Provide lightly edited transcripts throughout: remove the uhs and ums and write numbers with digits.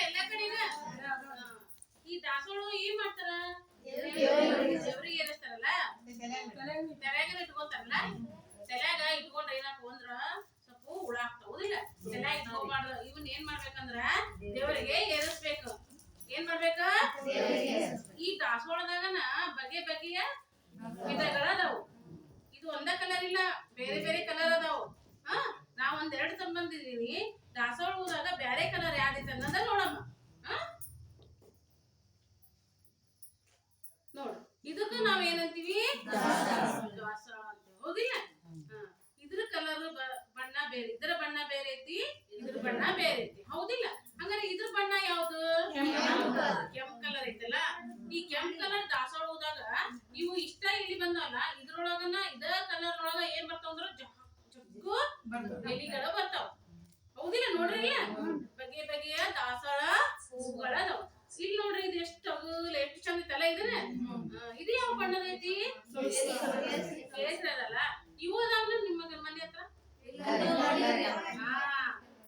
ಎಲ್ಲ ಕಡೆನ ಈ ದಾಸೋಳ ಏನ್ ಮಾಡ್ತಾರ ದೇವ್ರಿಗೆ ಏರಿಸ್ತಾರಲ್ಲ ತಲೆಯಾಗ ಇಟ್ಕೊಂತಾರಲ್ಲ ತಲೆಯಾಗ ಇಟ್ಕೊಂಡ್ರ ಏನಾಕ ಅಂದ್ರ ಸ್ವಲ್ಪ ಹುಳ ಆಗ್ತಾವುದಿಲ್ಲ ತಲೆಯಾಗ ಇಟ್ಕೊಬಾರ್ದು ಇವನ್ ಏನ್ ಮಾಡ್ಬೇಕಂದ್ರ ದೇವರಿಗೆ ಏರಿಸ್ಬೇಕು ಏನ್ ಮಾಡ್ಬೇಕ ಈ ದಾಸೋಳದಾಗನ ಬಗೆ ಬಗೆಯ ವಿಧಗಳ ಅದಾವು ಇದು ಒಂದ ಕಲರ್ ಇಲ್ಲ ಬೇರೆ ಬೇರೆ ಕಲರ್ ಅದಾವು ನಾ ಒಂದ್ 2 ತಂಬಂದಿದೀನಿ ದಾಸವಾಳ ಹೂದಾಗ ಬ್ಯಾರೆ ಕಲರ್ ಯಾವ್ದೈತೆ ಅನ್ನೋದ ನೋಡಮ್ಮ ನೋಡು ಇದಕ್ಕ ನಾವ್ ಏನಂತೀವಿ ದಾಸವಾಳ ಅಂತೀವಿ ಹೌದಿಲ್ಲ ಇದ್ರ ಕಲರ್ ಬಣ್ಣ ಬೇರೆ ಇದ್ರ ಬಣ್ಣ ಬೇರೆ ಐತಿ ಇದ್ರ ಬಣ್ಣ ಬೇರೆ ಐತಿ ಹೌದಿಲ್ಲ ಹಂಗಾರೆ ಇದ್ರ ಬಣ್ಣ ಯಾವ್ದು ಕೆಂಪ್ ಕಲರ್ ಐತಲ್ಲ ಈ ಕೆಂಪ್ ಕಲರ್ ದಾಸವಾಳ ಹೂದಾಗ ಇವು ಇಷ್ಟ ಇಲ್ಲಿ ಬಂದಲ್ಲ ಇದ್ರೊಳಗನ ಇದ ಕಲರ್ ಒಳಗ ಏನ್ ಬರ್ತಾವಂದ್ರ ಜಗ್ಗು ಎಲಿಗಳು ಬರ್ತಾವ ಹೌದಿಲ್ಲ ನೋಡ್ರಿ ಬಗೆ ಬಗೆಯ ದಾಸವಾಳ ಹೂಗಳ ಅದಾವ ಇಲ್ಲಿ ನೋಡ್ರಿ ಇದು ಎಷ್ಟು ಅಗಲ ಎಷ್ಟು ಚಂದ ಐತಲ್ಲ ಇದನ್ನ ಇದು ಯಾವ ಬಣ್ಣದ ಐತಿ ಕೇಸರಿ ಅದಲ್ಲ ಇವು ಅದಾವಲ್ಲ ನಿಮ್ಮ ಮನೆ ಹತ್ರ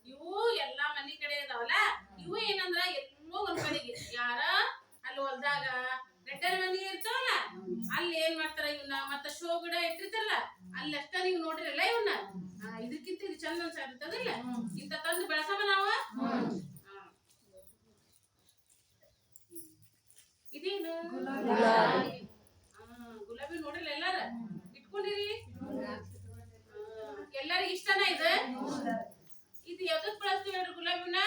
ಇವು ಎಲ್ಲಾ ಮನಿ ಕಡೆ ಅದಾವಲ್ಲ ಇವು ಏನಂದ್ರ ಎಲ್ಲೋ ಒಂದ್ ಕಡೆಗೆ ಯಾರ ಅಲ್ಲಿ ಹೊಲ್ದಾಗ ನೆಟ್ಟರ ಮನಿ ಇರ್ತಾವಲ್ಲ ಅಲ್ಲಿ ಏನ್ ಮಾಡ್ತಾರ ಇವನ್ನ ಮತ್ತ ಶೋ ಗಿಡ ಇಟ್ಟಿರ್ತಾರಲ್ಲ ಅಲ್ಲಿ ಅಷ್ಟ ನೀವು ನೋಡ್ರಿಲ್ಲ ಇವನ್ನ ಇದಕ್ಕಿಂತ ಇದು ಚಂದ ಅನ್ಸಾದಿತ್ತದಿಲ್ಲ ಇಂತ ತಂದು ಬೆಳಸವ ನಾವ ಇದೇನು ಗುಲಾಬಿ ನೋಡ್ರಿಲ್ಲ ಎಲ್ಲಾರ ಇಟ್ಕೊಂಡಿರಿ ಎಲ್ಲರಿಗ ಇಷ್ಟನ ಇದು ಯಾವ್ದಕ್ ಬಳಸ್ತೀವಿ ಹೇಳ್ರಿ ಗುಲಾಬಿನ